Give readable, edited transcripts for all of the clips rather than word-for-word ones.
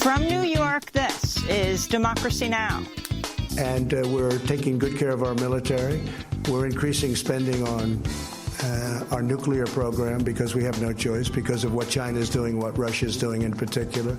From New York, this is Democracy Now! And we're taking good care of our military. We're increasing spending on our nuclear program because we have no choice, because of what China's doing, what Russia's doing in particular.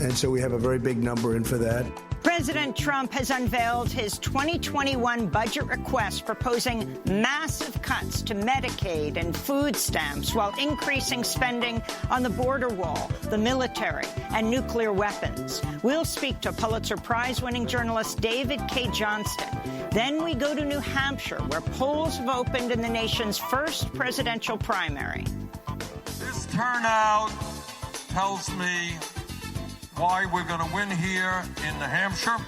And so we have a very big number in for that. President Trump has unveiled his 2021 budget request proposing massive cuts to Medicaid and food stamps while increasing spending on the border wall, the military, and nuclear weapons. We'll speak to Pulitzer Prize-winning journalist David K. Johnston. Then we go to New Hampshire, where polls have opened in the nation's first presidential primary. This turnout tells me why we're going to win here in New Hampshire,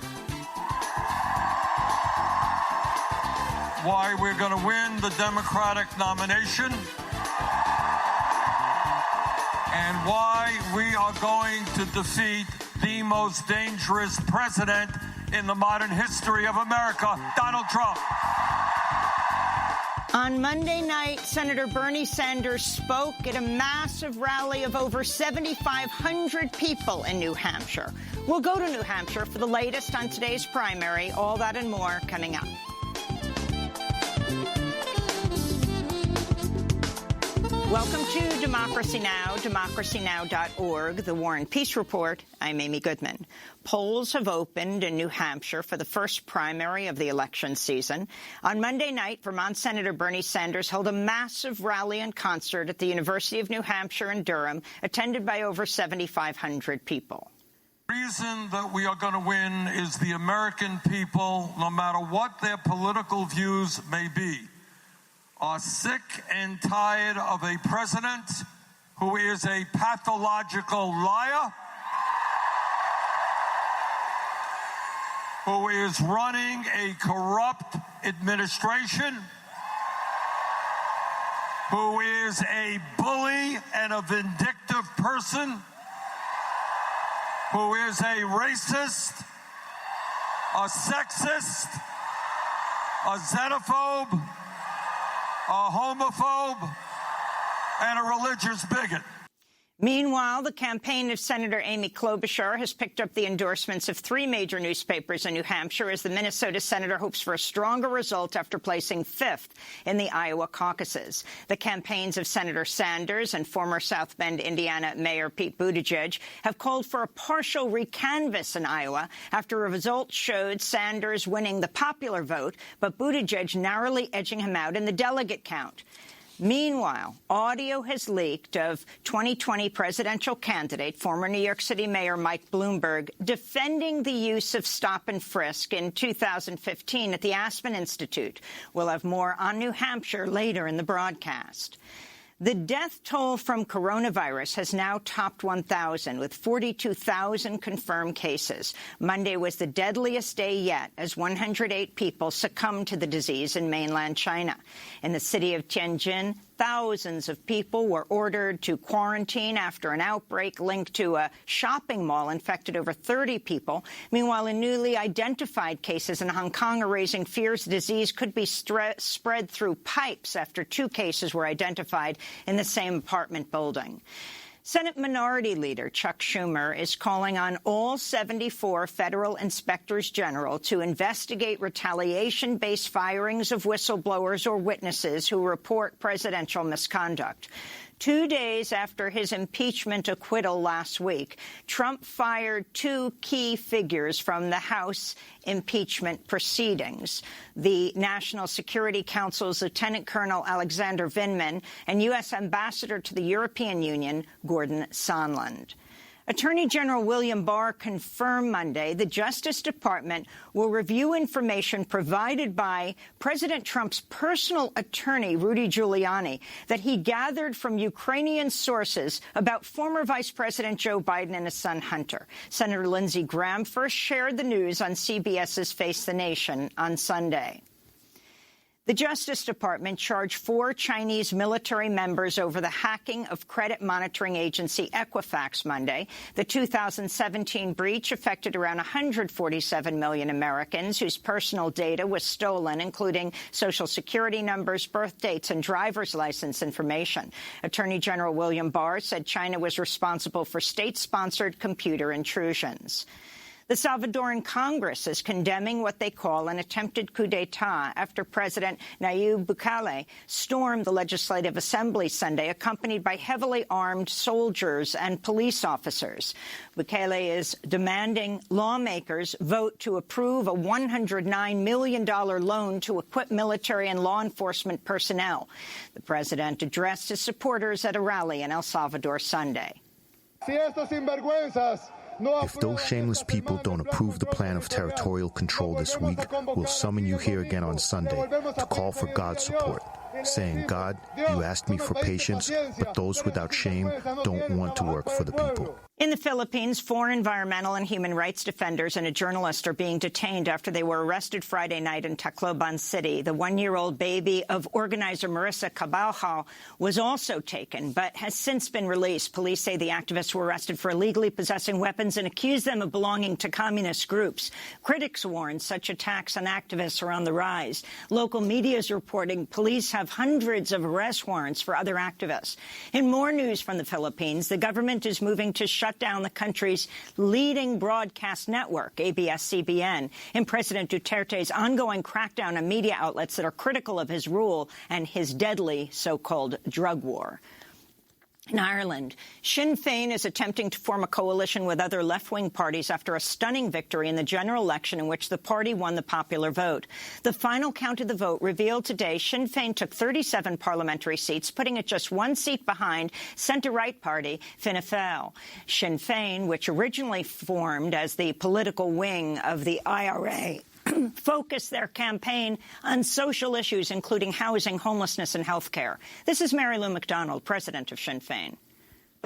why we're going to win the Democratic nomination, and why we are going to defeat the most dangerous president in the modern history of America, Donald Trump. On Monday night, Senator Bernie Sanders spoke at a massive rally of over 7,500 people in New Hampshire. We'll go to New Hampshire for the latest on today's primary. All that and more coming up. Welcome to Democracy Now!, democracynow.org, the War and Peace Report. I'm Amy Goodman. Polls have opened in New Hampshire for the first primary of the election season. On Monday night, Vermont Senator Bernie Sanders held a massive rally and concert at the University of New Hampshire in Durham, attended by over 7,500 people. The reason that we are going to win is the American people, no matter what their political views may be, are sick and tired of a president who is a pathological liar, who is running a corrupt administration, who is a bully and a vindictive person, who is a racist, a sexist, a xenophobe, a homophobe, and a religious bigot. Meanwhile, the campaign of Senator Amy Klobuchar has picked up the endorsements of 3 major newspapers in New Hampshire as the Minnesota senator hopes for a stronger result after placing 5th in the Iowa caucuses. The campaigns of Senator Sanders and former South Bend, Indiana Mayor Pete Buttigieg have called for a partial recanvass in Iowa after a result showed Sanders winning the popular vote, but Buttigieg narrowly edging him out in the delegate count. Meanwhile, audio has leaked of 2020 presidential candidate, former New York City Mayor Mike Bloomberg, defending the use of stop and frisk in 2015 at the Aspen Institute. We'll have more on New Hampshire later in the broadcast. The death toll from coronavirus has now topped 1,000, with 42,000 confirmed cases. Monday was the deadliest day yet, as 108 people succumbed to the disease in mainland China. In the city of Tianjin, thousands of people were ordered to quarantine after an outbreak linked to a shopping mall infected over 30 people. Meanwhile, in newly identified cases in Hong Kong are raising fears the disease could be spread through pipes after 2 cases were identified in the same apartment building. Senate Minority Leader Chuck Schumer is calling on all 74 federal inspectors general to investigate retaliation-based firings of whistleblowers or witnesses who report presidential misconduct. 2 days after his impeachment acquittal last week, Trump fired 2 key figures from the House impeachment proceedings: the National Security Council's Lieutenant Colonel Alexander Vindman and U.S. Ambassador to the European Union Gordon Sondland. Attorney General William Barr confirmed Monday the Justice Department will review information provided by President Trump's personal attorney, Rudy Giuliani, that he gathered from Ukrainian sources about former Vice President Joe Biden and his son Hunter. Senator Lindsey Graham first shared the news on CBS's Face the Nation on Sunday. The Justice Department charged 4 Chinese military members over the hacking of credit monitoring agency Equifax Monday. The 2017 breach affected around 147 million Americans whose personal data was stolen, including Social Security numbers, birth dates, and driver's license information. Attorney General William Barr said China was responsible for state-sponsored computer intrusions. The Salvadoran Congress is condemning what they call an attempted coup d'etat after President Nayib Bukele stormed the Legislative Assembly Sunday, accompanied by heavily armed soldiers and police officers. Bukele is demanding lawmakers vote to approve a $109 million loan to equip military and law enforcement personnel. The president addressed his supporters at a rally in El Salvador Sunday. If those shameless people don't approve the plan of territorial control this week, we'll summon you here again on Sunday to call for God's support, saying, God, you asked me for patience, but those without shame don't want to work for the people. In the Philippines, 4 environmental and human rights defenders and a journalist are being detained after they were arrested Friday night in Tacloban City. The 1-year-old baby of organizer Marissa Caballao was also taken, but has since been released. Police say the activists were arrested for illegally possessing weapons and accuse them of belonging to communist groups. Critics warn such attacks on activists are on the rise. Local media is reporting police have hundreds of arrest warrants for other activists. In more news from the Philippines, the government is moving to shut down the country's leading broadcast network, ABS-CBN, in President Duterte's ongoing crackdown on media outlets that are critical of his rule and his deadly so-called drug war. In Ireland, Sinn Féin is attempting to form a coalition with other left-wing parties after a stunning victory in the general election in which the party won the popular vote. The final count of the vote revealed today Sinn Féin took 37 parliamentary seats, putting it just 1 seat behind centre-right party Fianna Fáil. Sinn Féin, which originally formed as the political wing of the IRA, focus their campaign on social issues, including housing, homelessness and health care. This is Mary Lou McDonald, president of Sinn Féin.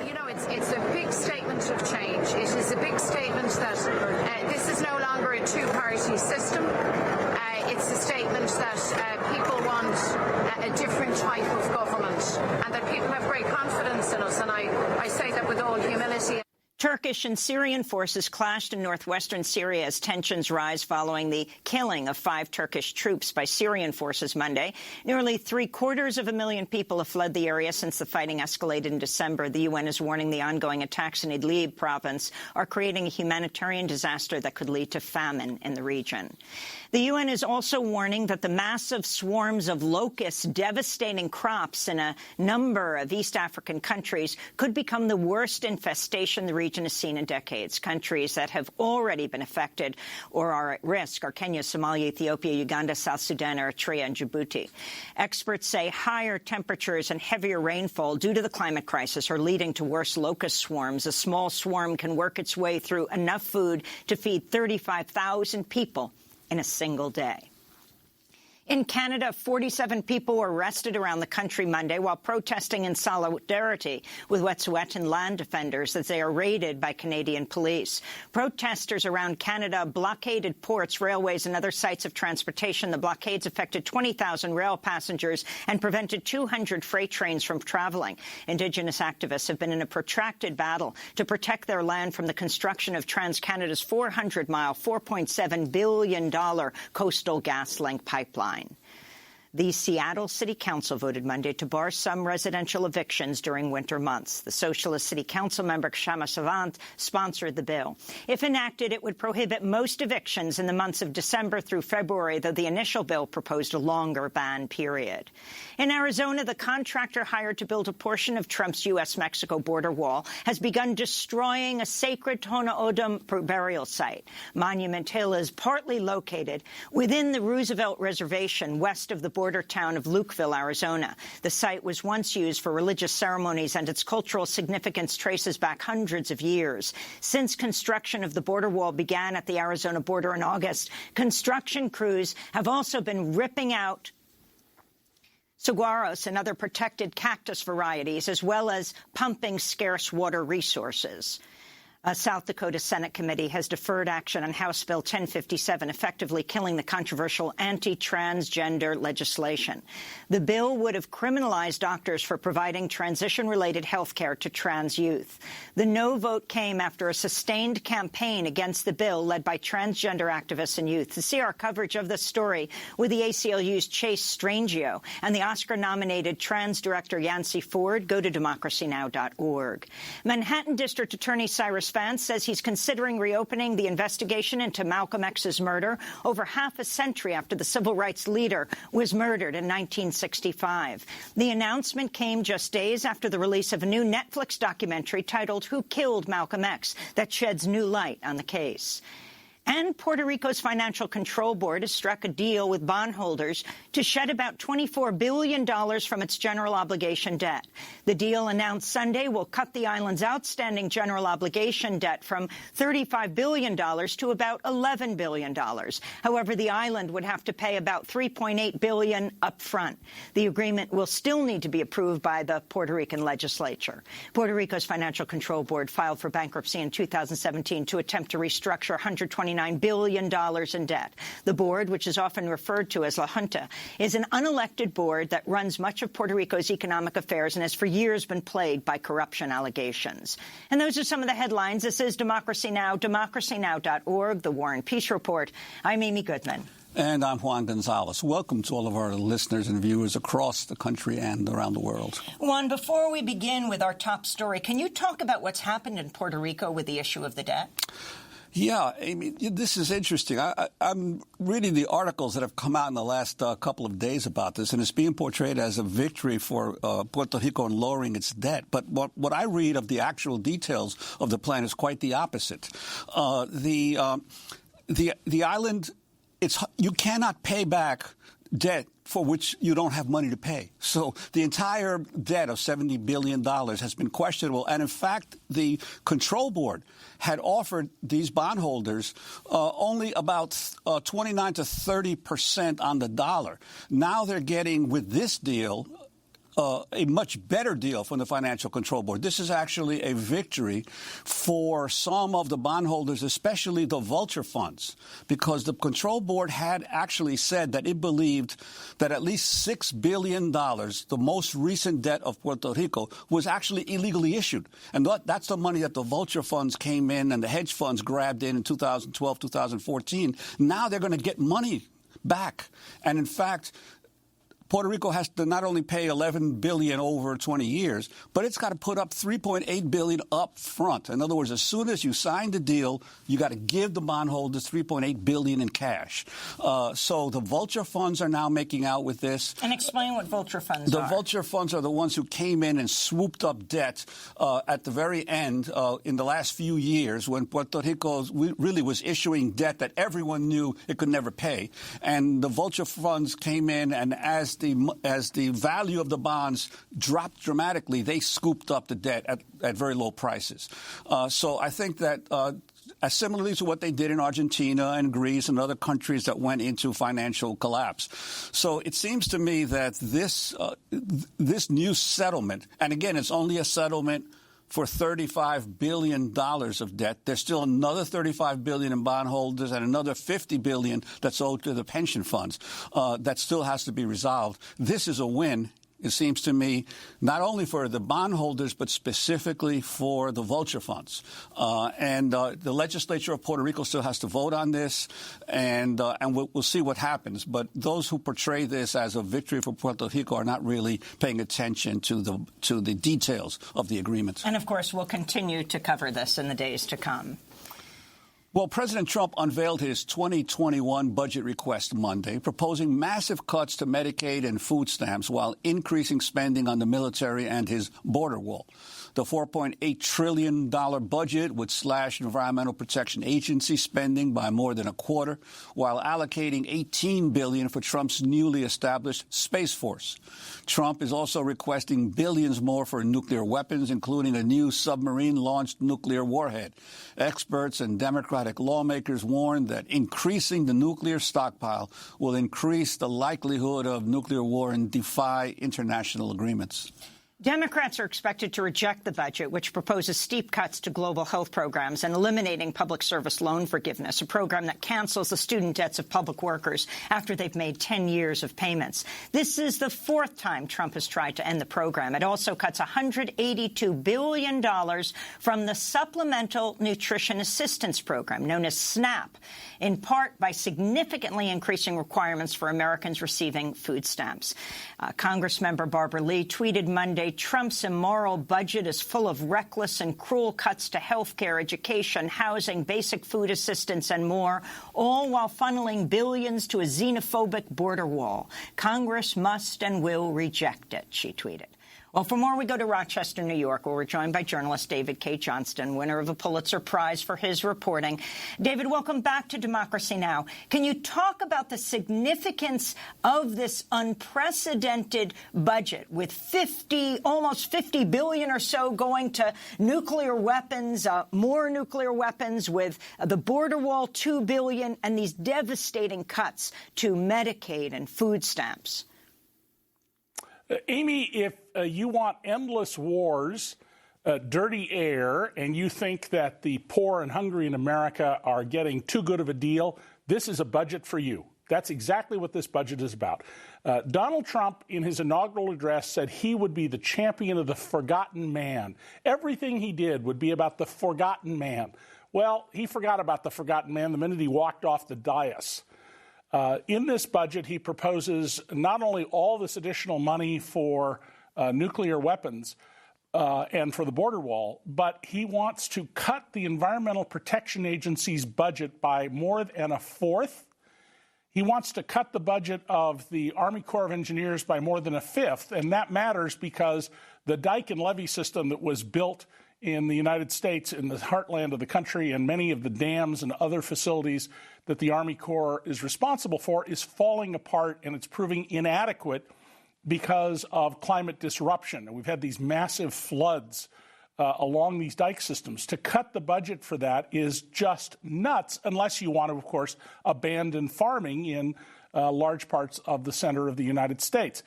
You know, it's a big statement of change. It is a big statement that this is no longer a two-party system. It's a statement that people want a different type of government and that people have great confidence in us. And I say that with all humility. Turkish and Syrian forces clashed in northwestern Syria as tensions rise following the killing of 5 Turkish troops by Syrian forces Monday. Nearly 750,000 people have fled the area since the fighting escalated in December. The UN is warning the ongoing attacks in Idlib province are creating a humanitarian disaster that could lead to famine in the region. The UN is also warning that the massive swarms of locusts devastating crops in a number of East African countries could become the worst infestation the region has seen in decades. Countries that have already been affected or are at risk are Kenya, Somalia, Ethiopia, Uganda, South Sudan, Eritrea, and Djibouti. Experts say higher temperatures and heavier rainfall due to the climate crisis are leading to worse locust swarms. A small swarm can work its way through enough food to feed 35,000 people in a single day. In Canada, 47 people were arrested around the country Monday while protesting in solidarity with Wet'suwet'en land defenders as they are raided by Canadian police. Protesters around Canada blockaded ports, railways, and other sites of transportation. The blockades affected 20,000 rail passengers and prevented 200 freight trains from traveling. Indigenous activists have been in a protracted battle to protect their land from the construction of TransCanada's 400-mile, $4.7 billion coastal GasLink pipeline. The Seattle City Council voted Monday to bar some residential evictions during winter months. The Socialist City Council member Kshama Sawant sponsored the bill. If enacted, it would prohibit most evictions in the months of December through February, though the initial bill proposed a longer ban period. In Arizona, the contractor hired to build a portion of Trump's U.S.-Mexico border wall has begun destroying a sacred Tohono O'odham burial site. Monument Hill is partly located within the Roosevelt Reservation west of the border town of Lukeville, Arizona. The site was once used for religious ceremonies, and its cultural significance traces back hundreds of years. Since construction of the border wall began at the Arizona border in August, construction crews have also been ripping out saguaros and other protected cactus varieties, as well as pumping scarce water resources. A South Dakota Senate committee has deferred action on House Bill 1057, effectively killing the controversial anti-transgender legislation. The bill would have criminalized doctors for providing transition-related health care to trans youth. The no vote came after a sustained campaign against the bill led by transgender activists and youth. To see our coverage of this story with the ACLU's Chase Strangio and the Oscar-nominated trans director Yancey Ford, go to democracynow.org. Manhattan District Attorney Cyrus Vance says he's considering reopening the investigation into Malcolm X's murder over half a century after the civil rights leader was murdered in 1965. The announcement came just days after the release of a new Netflix documentary titled Who Killed Malcolm X that sheds new light on the case. And Puerto Rico's Financial Control Board has struck a deal with bondholders to shed about $24 billion from its general obligation debt. The deal announced Sunday will cut the island's outstanding general obligation debt from $35 billion to about $11 billion. However, the island would have to pay about $3.8 billion up front. The agreement will still need to be approved by the Puerto Rican legislature. Puerto Rico's Financial Control Board filed for bankruptcy in 2017 to attempt to restructure $129 billion in debt. The board, which is often referred to as La Junta, is an unelected board that runs much of Puerto Rico's economic affairs and has for years been plagued by corruption allegations. And those are some of the headlines. This is Democracy Now!, democracynow.org, the War and Peace Report. I'm Amy Goodman. And I'm Juan Gonzalez. Welcome to all of our listeners and viewers across the country and around the world. Juan, before we begin with our top story, can you talk about what's happened in Puerto Rico with the issue of the debt? Yeah, Amy, this is interesting. I'm reading the articles that have come out in the last couple of days about this, and it's being portrayed as a victory for Puerto Rico in lowering its debt. But what I read of the actual details of the plan is quite the opposite. The island, you cannot pay back debt for which you don't have money to pay. So the entire debt of $70 billion has been questionable. And in fact, the control board had offered these bondholders only about 29 to 30% on the dollar. Now they're getting, with this deal, a much better deal from the Financial Control Board. This is actually a victory for some of the bondholders, especially the vulture funds, because the Control Board had actually said that it believed that at least $6 billion, the most recent debt of Puerto Rico, was actually illegally issued. And that's the money that the vulture funds came in and the hedge funds grabbed in 2012, 2014. Now they're going to get money back. And in fact, Puerto Rico has to not only pay $11 billion over 20 years, but it's got to put up $3.8 billion up front. In other words, as soon as you sign the deal, you got to give the bondholders $3.8 billion in cash. So the vulture funds are now making out with this. And explain what vulture funds are. The vulture funds are the ones who came in and swooped up debt at the very end in the last few years when Puerto Rico really was issuing debt that everyone knew it could never pay. And the vulture funds came in, and as the value of the bonds dropped dramatically, they scooped up the debt at very low prices. So I think that similarly to what they did in Argentina and Greece and other countries that went into financial collapse. So it seems to me that this new settlement, and again, it's only a settlement for $35 billion of debt. There's still another $35 billion in bondholders and another $50 billion that's owed to the pension funds that still has to be resolved. This is a win, it seems to me, not only for the bondholders, but specifically for the vulture funds. And the legislature of Puerto Rico still has to vote on this, and we'll see what happens. But those who portray this as a victory for Puerto Rico are not really paying attention to the details of the agreement. And, of course, we'll continue to cover this in the days to come. Well, President Trump unveiled his 2021 budget request Monday, proposing massive cuts to Medicaid and food stamps while increasing spending on the military and his border wall. The $4.8 trillion budget would slash Environmental Protection Agency spending by more than a quarter, while allocating $18 billion for Trump's newly established Space Force. Trump is also requesting billions more for nuclear weapons, including a new submarine-launched nuclear warhead. Experts and Democratic lawmakers warn that increasing the nuclear stockpile will increase the likelihood of nuclear war and defy international agreements. Democrats are expected to reject the budget, which proposes steep cuts to global health programs and eliminating public service loan forgiveness, a program that cancels the student debts of public workers after they've made 10 years of payments. This is the fourth time Trump has tried to end the program. It also cuts $182 billion from the Supplemental Nutrition Assistance Program, known as SNAP, in part by significantly increasing requirements for Americans receiving food stamps. Congressmember Barbara Lee tweeted Monday, Trump's immoral budget is full of reckless and cruel cuts to health care, education, housing, basic food assistance, and more, all while funneling billions to a xenophobic border wall. Congress must and will reject it, she tweeted. Well, for more, we go to Rochester, New York, where we're joined by journalist David K. Johnston, winner of a Pulitzer Prize for his reporting. David, welcome back to Democracy Now! Can you talk about the significance of this unprecedented budget with almost $50 billion or so going to nuclear weapons, more nuclear weapons, with the border wall $2 billion, and these devastating cuts to Medicaid and food stamps? Amy, if you want endless wars, dirty air, and you think that the poor and hungry in America are getting too good of a deal, this is a budget for you. That's exactly what this budget is about. Donald Trump, in his inaugural address, said he would be the champion of the forgotten man. Everything he did would be about the forgotten man. Well, he forgot about the forgotten man the minute he walked off the dais. In this budget, he proposes not only all this additional money for nuclear weapons and for the border wall, but he wants to cut the Environmental Protection Agency's budget by more than a fourth. He wants to cut the budget of the Army Corps of Engineers by more than a fifth, and that matters because the dike and levee system that was built in the United States, in the heartland of the country, and many of the dams and other facilities that the Army Corps is responsible for is falling apart, and it's proving inadequate because of climate disruption. And we've had these massive floods along these dike systems. To cut the budget for that is just nuts, unless you want to, of course, abandon farming in large parts of the center of the United States.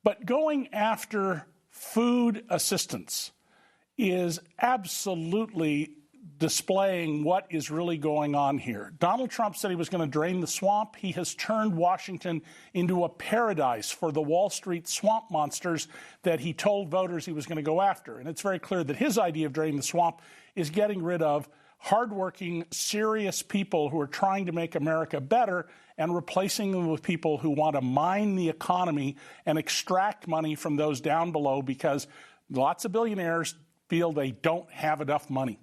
But going after food assistance is absolutely displaying what is really going on here. Donald Trump said he was going to drain the swamp. He has turned Washington into a paradise for the Wall Street swamp monsters that he told voters he was going to go after. And it's very clear that his idea of draining the swamp is getting rid of hardworking, serious people who are trying to make America better and replacing them with people who want to mine the economy and extract money from those down below because lots of billionaires feel they don't have enough money.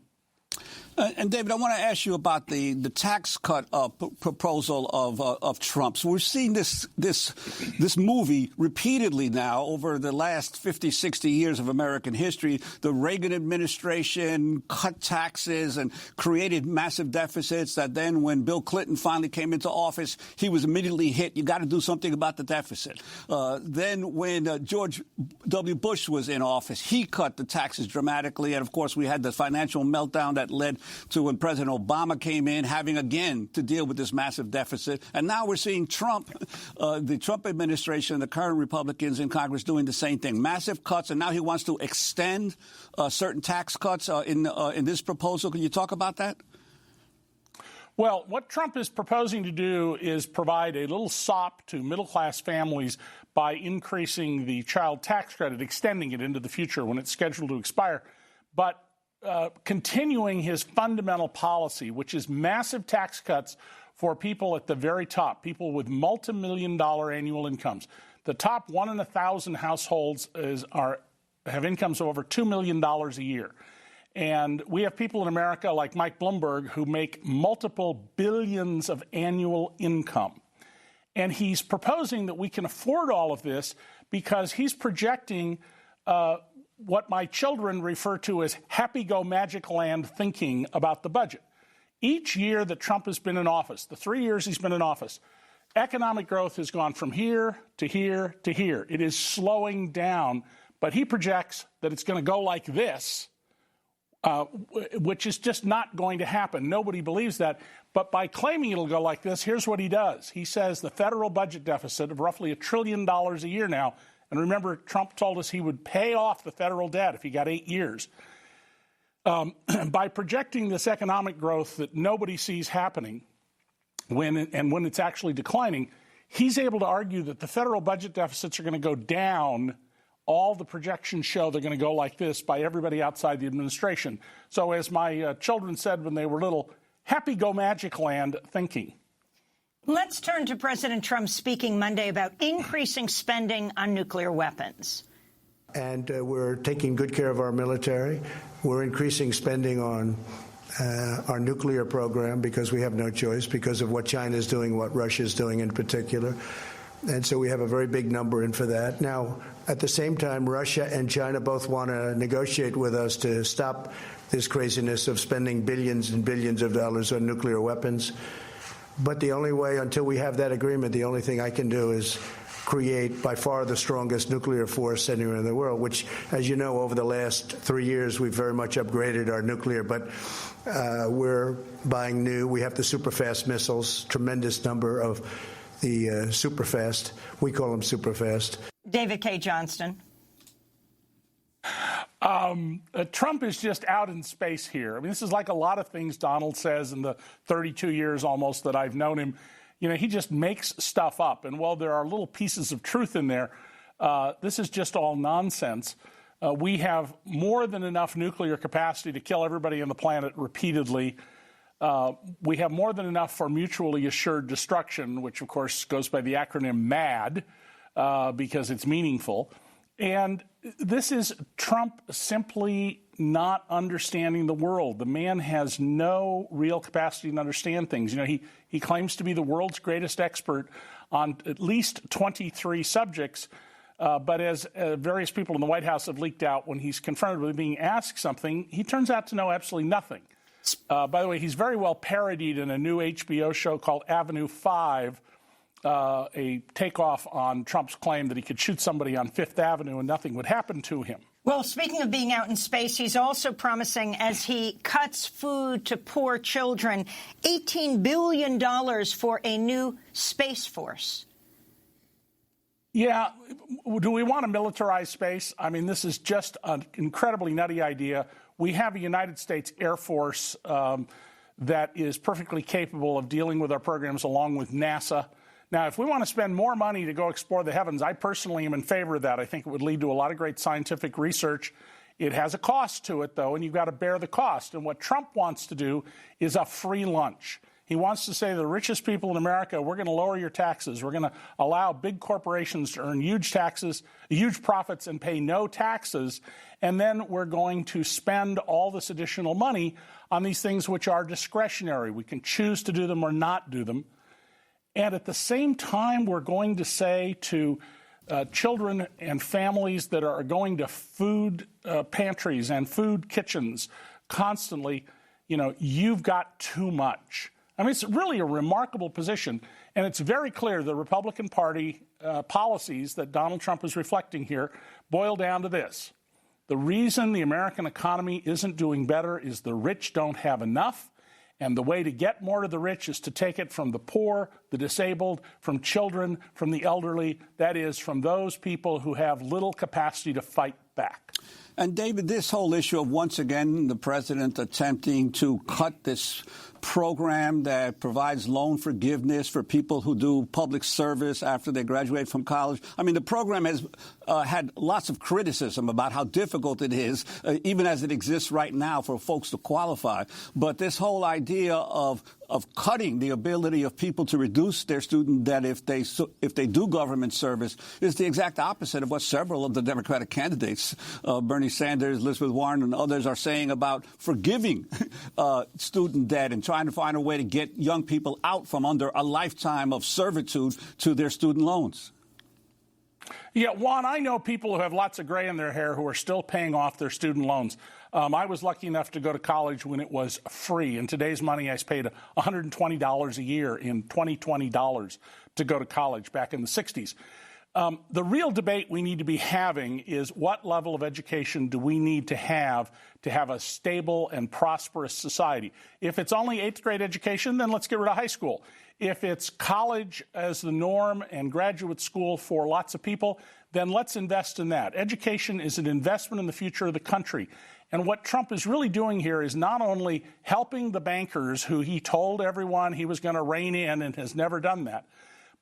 And David, I want to ask you about the tax cut proposal of Trump's. We're seeing this movie repeatedly now over the last 50, 60 years of American history. The Reagan administration cut taxes and created massive deficits that then when Bill Clinton finally came into office, he was immediately hit. You got to do something about the deficit. Then when George W. Bush was in office, he cut the taxes dramatically. And, of course, we had the financial meltdown that led to when President Obama came in, having again to deal with this massive deficit. And now we're seeing Trump, the Trump administration, the current Republicans in Congress doing the same thing. Massive cuts, and now he wants to extend certain tax cuts in this proposal. Can you talk about that? Well, what Trump is proposing to do is provide a little sop to middle-class families by increasing the child tax credit, extending it into the future when it's scheduled to expire. But continuing his fundamental policy, which is massive tax cuts for people at the very top, people with multi-million-dollar annual incomes. The top 1 in 1,000 households have incomes of over $2 million a year. And we have people in America like Mike Bloomberg who make multiple billions of annual income. And he's proposing that we can afford all of this because he's projecting what my children refer to as happy-go-magic land thinking about the budget. Each year that Trump has been in office, the 3 years he's been in office, economic growth has gone from here to here to here. It is slowing down, but he projects that it's going to go like this, which is just not going to happen. Nobody believes that. But by claiming it'll go like this, here's what he does. He says the federal budget deficit of roughly $1 trillion a year now And remember, Trump told us he would pay off the federal debt if he got 8 years. By projecting this economic growth that nobody sees happening when it's actually declining, he's able to argue that the federal budget deficits are going to go down. All the projections show they're going to go like this by everybody outside the administration. So as my children said when they were little, happy go magic land thinking. Let's turn to President Trump speaking Monday about increasing spending on nuclear weapons. And we're taking good care of our military. We're increasing spending on our nuclear program because we have no choice, because of what China is doing, what Russia is doing in particular. And so we have a very big number in for that. Now, at the same time, Russia and China both want to negotiate with us to stop this craziness of spending billions and billions of dollars on nuclear weapons. But the only way, until we have that agreement, the only thing I can do is create by far the strongest nuclear force anywhere in the world, which, as you know, over the last 3 years, we've very much upgraded our nuclear. But we're buying new. We have the super-fast missiles, tremendous number of the super-fast. We call them super-fast. David K. Johnston. Trump is just out in space here. I mean, this is like a lot of things Donald says in the 32 years almost that I've known him. You know, he just makes stuff up. And while there are little pieces of truth in there, this is just all nonsense. We have more than enough nuclear capacity to kill everybody on the planet repeatedly. We have more than enough for mutually assured destruction, which, of course, goes by the acronym MAD, because it's meaningful. And this is Trump simply not understanding the world. The man has no real capacity to understand things. You know, he claims to be the world's greatest expert on at least 23 subjects, but as various people in the White House have leaked out, when he's confronted with being asked something, he turns out to know absolutely nothing. By the way, he's very well parodied in a new HBO show called Avenue 5, a takeoff on Trump's claim that he could shoot somebody on Fifth Avenue and nothing would happen to him. Well, speaking of being out in space, he's also promising, as he cuts food to poor children, $18 billion for a new space force. Yeah. Do we want to militarize space? I mean, this is just an incredibly nutty idea. We have a United States Air Force that is perfectly capable of dealing with our programs along with NASA. Now, if we want to spend more money to go explore the heavens, I personally am in favor of that. I think it would lead to a lot of great scientific research. It has a cost to it, though, and you've got to bear the cost. And what Trump wants to do is a free lunch. He wants to say to the richest people in America, we're going to lower your taxes. We're going to allow big corporations to earn huge taxes, huge profits, and pay no taxes. And then we're going to spend all this additional money on these things which are discretionary. We can choose to do them or not do them. And at the same time, we're going to say to children and families that are going to food pantries and food kitchens constantly, you know, you've got too much. I mean, it's really a remarkable position, and it's very clear the Republican Party policies that Donald Trump is reflecting here boil down to this. The reason the American economy isn't doing better is the rich don't have enough, and the way to get more to the rich is to take it from the poor, the disabled, from children, from the elderly, that is, from those people who have little capacity to fight back. And, David, this whole issue of, once again, the president attempting to cut this program that provides loan forgiveness for people who do public service after they graduate from college. I mean, the program has had lots of criticism about how difficult it is, even as it exists right now, for folks to qualify. But this whole idea of cutting the ability of people to reduce their student debt if they do government service is the exact opposite of what several of the Democratic candidates, Bernie Sanders, Elizabeth Warren, and others are saying about forgiving student debt and trying to find a way to get young people out from under a lifetime of servitude to their student loans. Yeah, Juan, I know people who have lots of gray in their hair who are still paying off their student loans. I was lucky enough to go to college when it was free. In today's money, I paid $120 a year in 2020 dollars to go to college back in the 60s. The real debate we need to be having is what level of education do we need to have a stable and prosperous society. If it's only 8th grade education, then let's get rid of high school. If it's college as the norm and graduate school for lots of people, then let's invest in that. Education is an investment in the future of the country. And what Trump is really doing here is not only helping the bankers who he told everyone he was going to rein in and has never done that,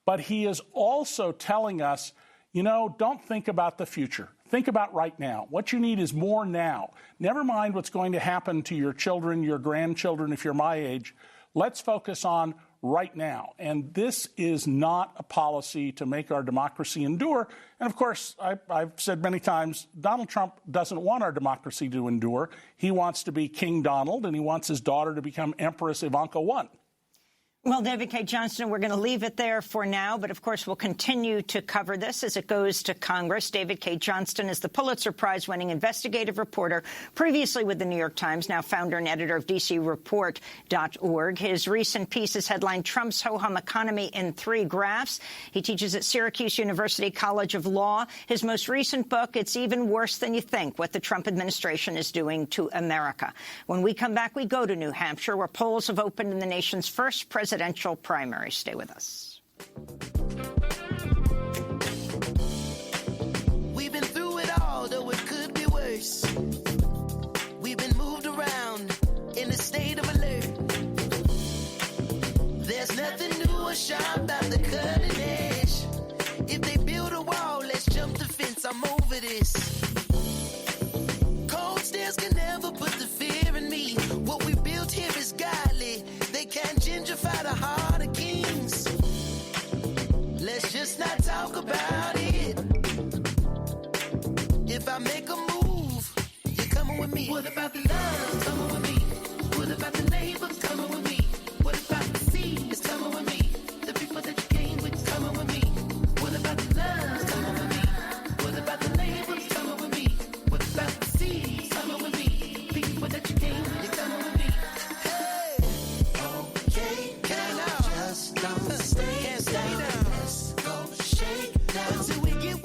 but he is also telling us, don't think about the future. Think about right now. What you need is more now. Never mind what's going to happen to your children, your grandchildren, if you're my age. Let's focus on right now. And this is not a policy to make our democracy endure. And of course, I've said many times, Donald Trump doesn't want our democracy to endure. He wants to be King Donald, and he wants his daughter to become Empress Ivanka I. Well, David K. Johnston, we're going to leave it there for now. But, of course, we'll continue to cover this as it goes to Congress. David K. Johnston is the Pulitzer Prize-winning investigative reporter, previously with the New York Times, now founder and editor of DCReport.org. His recent piece is headlined Trump's Ho-Hum Economy in 3 Graphs. He teaches at Syracuse University College of Law. His most recent book, It's Even Worse Than You Think, What the Trump Administration is Doing to America. When we come back, we go to New Hampshire, where polls have opened in the nation's first presidential primary. Stay with us. We've been through it all, though it could be worse. We've been moved around in a state of alert. There's nothing new or sharp about the cutting edge. If they build a wall, let's jump the fence. I'm over this. Cold stairs can never put the fear in me. What we built here is godly. They can't gentrify the heart of kings. Let's just not talk about it. If I make a move, you're coming with me. What about the love? Coming with me. What about the neighbors? Coming with me. What about the sea? It's coming with me. The people that you came with, coming with me. What about the love? Coming with me. What about the neighbors? Coming with me. What about the sea? Coming with me. People that you came with, you're coming with me.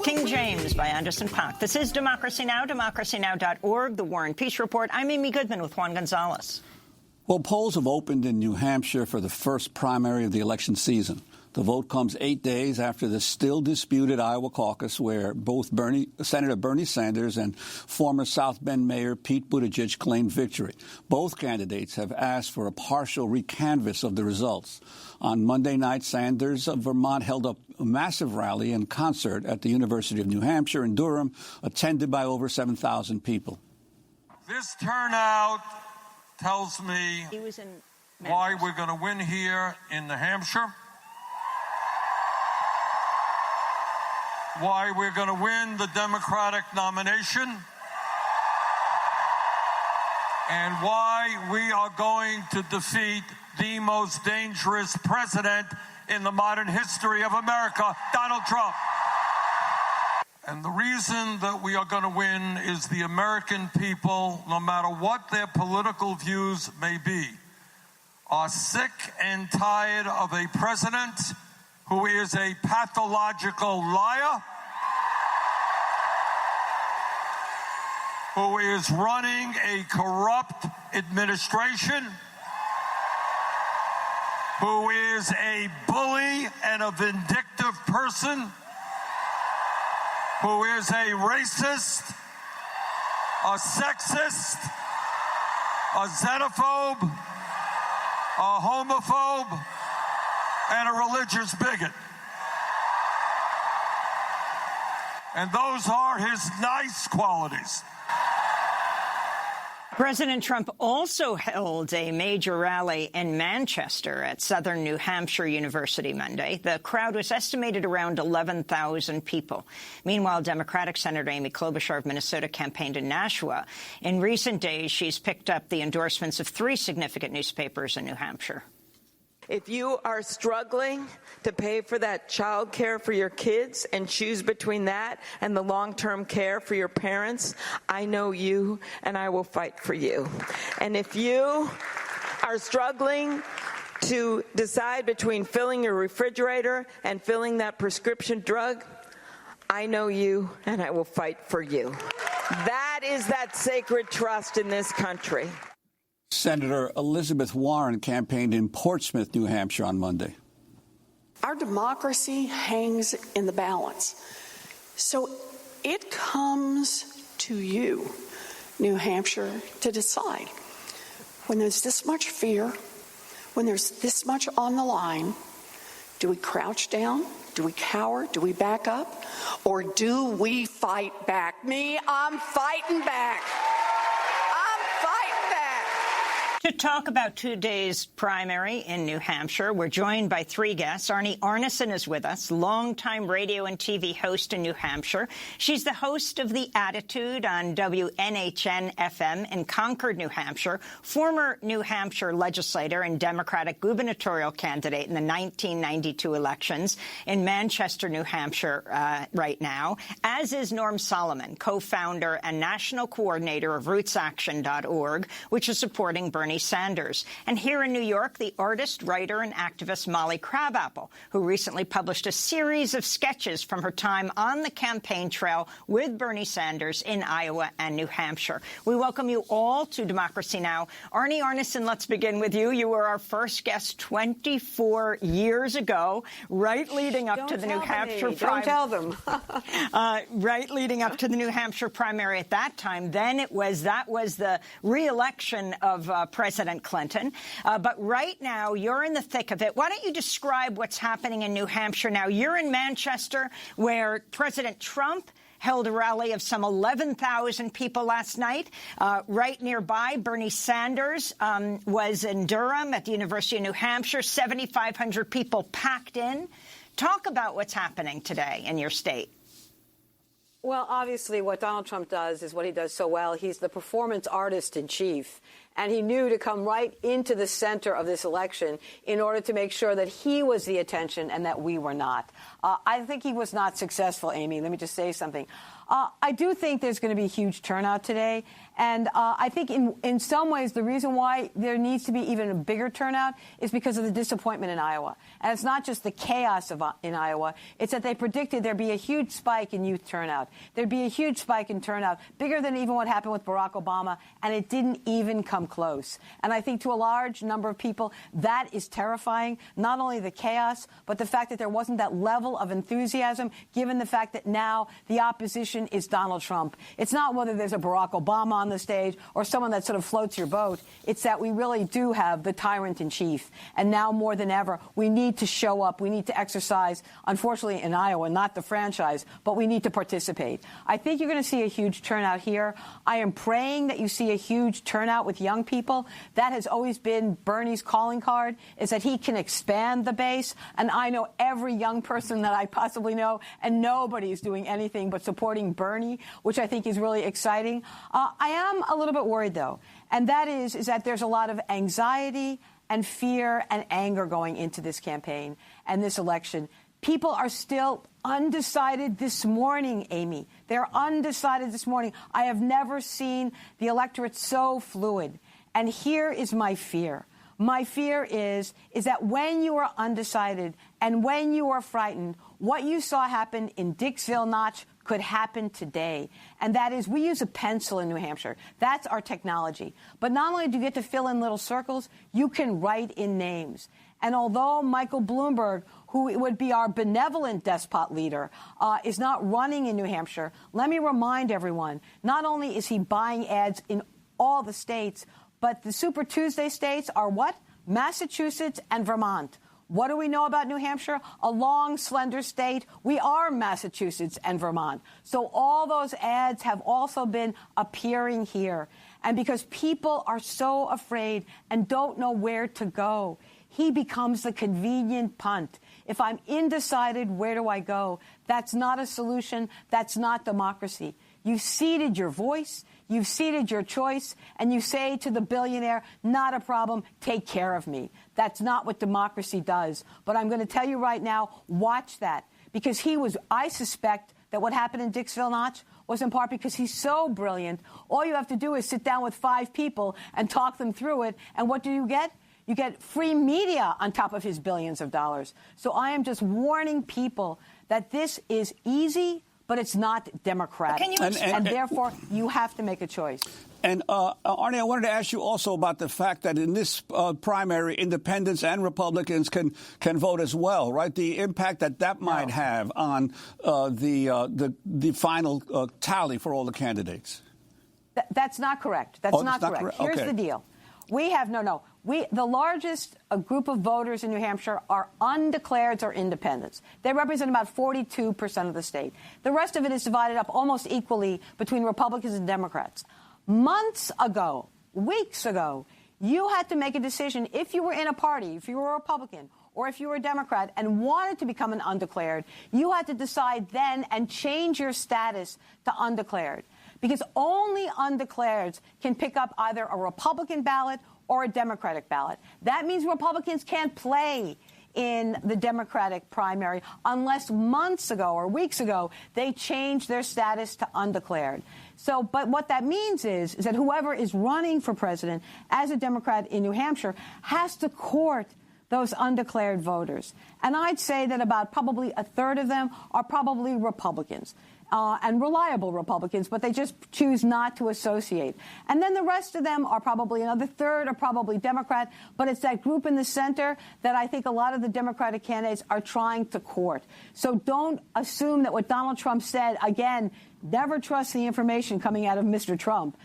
King James by Anderson .Paak. This is Democracy Now!, democracynow.org, The War and Peace Report. I'm Amy Goodman with Juan Gonzalez. Well, polls have opened in New Hampshire for the first primary of the election season. The vote comes 8 days after the still disputed Iowa caucus, where both Senator Bernie Sanders and former South Bend Mayor Pete Buttigieg claimed victory. Both candidates have asked for a partial recanvass of the results. On Monday night, Sanders of Vermont held a massive rally and concert at the University of New Hampshire in Durham, attended by over 7,000 people. This turnout tells me why we're going to win here in New Hampshire, why we're going to win the Democratic nomination, and why we are going to defeat the most dangerous president in the modern history of America, Donald Trump. And the reason that we are going to win is the American people, no matter what their political views may be, are sick and tired of a president who is a pathological liar, who is running a corrupt administration, who is a bully and a vindictive person, who is a racist, a sexist, a xenophobe, a homophobe, and a religious bigot. And those are his nice qualities. President Trump also held a major rally in Manchester at Southern New Hampshire University Monday. The crowd was estimated around 11,000 people. Meanwhile, Democratic Senator Amy Klobuchar of Minnesota campaigned in Nashua. In recent days, she's picked up the endorsements of 3 significant newspapers in New Hampshire. If you are struggling to pay for that child care for your kids and choose between that and the long-term care for your parents, I know you and I will fight for you. And if you are struggling to decide between filling your refrigerator and filling that prescription drug, I know you, and I will fight for you. That is that sacred trust in this country. Senator Elizabeth Warren campaigned in Portsmouth, New Hampshire on Monday. Our democracy hangs in the balance. So it comes to you, New Hampshire, to decide. When there's this much fear, when there's this much on the line, do we crouch down? Do we cower? Do we back up? Or do we fight back? Me, I'm fighting back. I'm fighting back. To talk about today's primary in New Hampshire, we're joined by three guests. Arnie Arnesen is with us, longtime radio and TV host in New Hampshire. She's the host of The Attitude on WNHN-FM in Concord, New Hampshire, former New Hampshire legislator and Democratic gubernatorial candidate in the 1992 elections in Manchester, New Hampshire right now, as is Norm Solomon, co-founder and national coordinator of RootsAction.org, which is supporting Bernie Sanders. And here in New York, the artist, writer, and activist Molly Crabapple, who recently published a series of sketches from her time on the campaign trail with Bernie Sanders in Iowa and New Hampshire. We welcome you all to Democracy Now! Arnie Arnesen, let's begin with you. You were our first guest 24 years ago, right leading up to the New Hampshire primary. Don't tell them. Right leading up to the New Hampshire primary at that time. Then that was the re-election of President Clinton. But right now, you're in the thick of it. Why don't you describe what's happening in New Hampshire now? You're in Manchester, where President Trump held a rally of some 11,000 people last night. Right nearby, Bernie Sanders was in Durham at the University of New Hampshire, 7,500 people packed in. Talk about what's happening today in your state. Well, obviously, what Donald Trump does is what he does so well. He's the performance artist in chief. And he knew to come right into the center of this election in order to make sure that he was the attention and that we were not. I think he was not successful, Amy. Let me just say something. I do think there's going to be a huge turnout today. And I think in some ways the reason why there needs to be even a bigger turnout is because of the disappointment in Iowa. And it's not just the chaos in Iowa. It's that they predicted there'd be a huge spike in youth turnout. There'd be a huge spike in turnout, bigger than even what happened with Barack Obama. And it didn't even come close. And I think to a large number of people, that is terrifying. Not only the chaos, but the fact that there wasn't that level of enthusiasm, given the fact that now the opposition is Donald Trump. It's not whether there's a Barack Obama on the stage or someone that sort of floats your boat. It's that we really do have the tyrant in chief. And now more than ever, we need to show up. We need to exercise, unfortunately in Iowa, not the franchise, but we need to participate. I think you're going to see a huge turnout here. I am praying that you see a huge turnout with young people. That has always been Bernie's calling card, is that he can expand the base. And I know every young person that I possibly know, and nobody is doing anything but supporting Bernie, which I think is really exciting. I am a little bit worried, though, and that is that there's a lot of anxiety and fear and anger going into this campaign and this election. People are still undecided this morning, Amy. They're undecided this morning. I have never seen the electorate so fluid. And here is my fear. My fear is that when you are undecided and when you are frightened, what you saw happen in Dixville Notch could happen today. And that is, we use a pencil in New Hampshire. That's our technology. But not only do you get to fill in little circles, you can write in names. And although Michael Bloomberg, who would be our benevolent despot leader, is not running in New Hampshire, let me remind everyone, not only is he buying ads in all the states, but the Super Tuesday states are what? Massachusetts and Vermont. What do we know about New Hampshire? A long, slender state. We are Massachusetts and Vermont. So all those ads have also been appearing here. And because people are so afraid and don't know where to go, he becomes the convenient punt. If I'm undecided, where do I go? That's not a solution. That's not democracy. You've ceded your voice. You've ceded your choice, and you say to the billionaire, not a problem, take care of me. That's not what democracy does. But I'm going to tell you right now, watch that. Because I suspect that what happened in Dixville Notch was in part because he's so brilliant. All you have to do is sit down with 5 people and talk them through it. And what do? You get free media on top of his billions of dollars. So I am just warning people that this is easy, but it's not democratic. And therefore, you have to make a choice. And, Arnie, I wanted to ask you also about the fact that in this primary, independents and Republicans can vote as well, right? The impact that might have on the final tally for all the candidates. That's not correct. That's not correct. Here's the deal. We have the largest group of voters in New Hampshire are undeclareds or independents. They represent about 42% of the state. The rest of it is divided up almost equally between Republicans and Democrats. Months ago, weeks ago, you had to make a decision if you were in a party, if you were a Republican, or if you were a Democrat and wanted to become an undeclared, you had to decide then and change your status to undeclared. Because only undeclareds can pick up either a Republican ballot or a Democratic ballot. That means Republicans can't play in the Democratic primary unless months ago or weeks ago they changed their status to undeclared. So, but what that means is that whoever is running for president as a Democrat in New Hampshire has to court those undeclared voters. And I'd say that about probably a third of them are probably Republicans. And reliable Republicans, but they just choose not to associate. And then the rest of them are probably another third are probably Democrat, but it's that group in the center that I think a lot of the Democratic candidates are trying to court. So don't assume that what Donald Trump said, again, never trust the information coming out of Mr. Trump.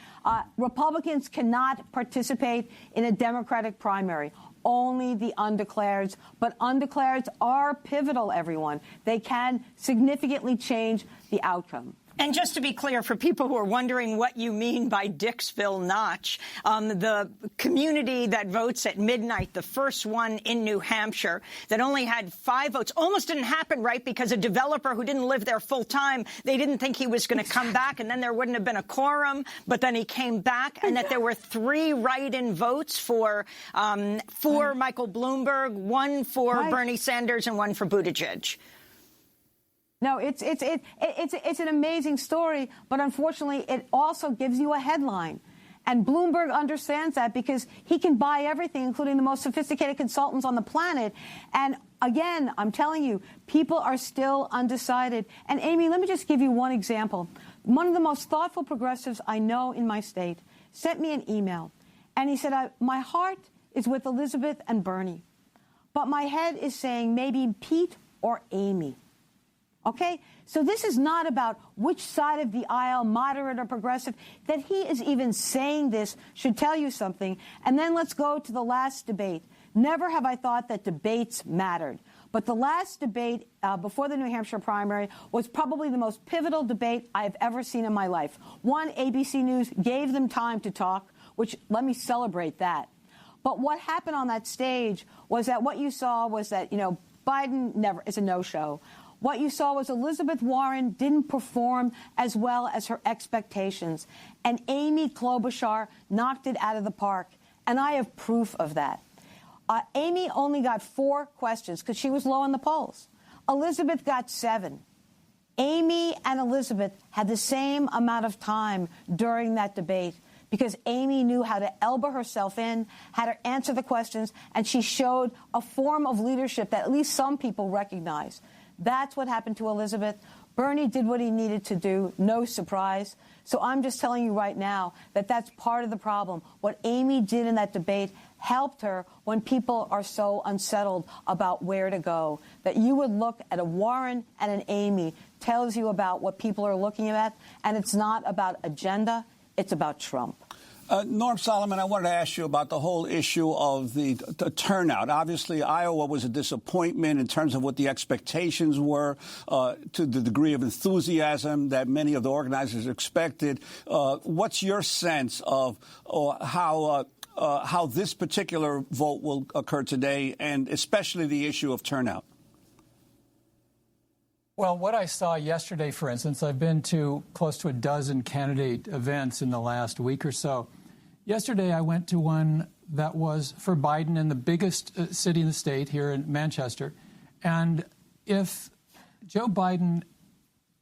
Republicans cannot participate in a Democratic primary. Only the undeclareds. But undeclareds are pivotal, everyone. They can significantly change the outcome. And just to be clear, for people who are wondering what you mean by Dixville Notch, the community that votes at midnight, the first one in New Hampshire, that only had 5 votes, almost didn't happen, right? Because a developer who didn't live there full time, they didn't think he was going to come back, and then there wouldn't have been a quorum, but then he came back, and that there were 3 write-in votes for Michael Bloomberg, 1 for Bernie Sanders, and 1 for Buttigieg. No, it's an amazing story, but unfortunately, it also gives you a headline. And Bloomberg understands that because he can buy everything, including the most sophisticated consultants on the planet. And again, I'm telling you, people are still undecided. And Amy, let me just give you one example. One of the most thoughtful progressives I know in my state sent me an email. And he said, my heart is with Elizabeth and Bernie, but my head is saying maybe Pete or Amy. Okay? So this is not about which side of the aisle, moderate or progressive. That he is even saying this should tell you something. And then let's go to the last debate. Never have I thought that debates mattered. But the last debate before the New Hampshire primary was probably the most pivotal debate I have ever seen in my life. One, ABC News gave them time to talk, which let me celebrate that. But what happened on that stage was that what you saw was that, Biden never is a no-show. What you saw was Elizabeth Warren didn't perform as well as her expectations. And Amy Klobuchar knocked it out of the park. And I have proof of that. Amy only got 4 questions because she was low in the polls. Elizabeth got 7. Amy and Elizabeth had the same amount of time during that debate because Amy knew how to elbow herself in, how to answer the questions, and she showed a form of leadership that at least some people recognize. That's what happened to Elizabeth. Bernie did what he needed to do. No surprise. So I'm just telling you right now that that's part of the problem. What Amy did in that debate helped her when people are so unsettled about where to go. That you would look at a Warren and an Amy tells you about what people are looking at. And it's not about agenda. It's about Trump. Norm Solomon, I wanted to ask you about the whole issue of the turnout. Obviously, Iowa was a disappointment in terms of what the expectations were, to the degree of enthusiasm that many of the organizers expected. What's your sense of how this particular vote will occur today, and especially the issue of turnout? Well, what I saw yesterday, for instance, I've been to close to a dozen candidate events in the last week or so. Yesterday, I went to one that was for Biden in the biggest city in the state here in Manchester. And if Joe Biden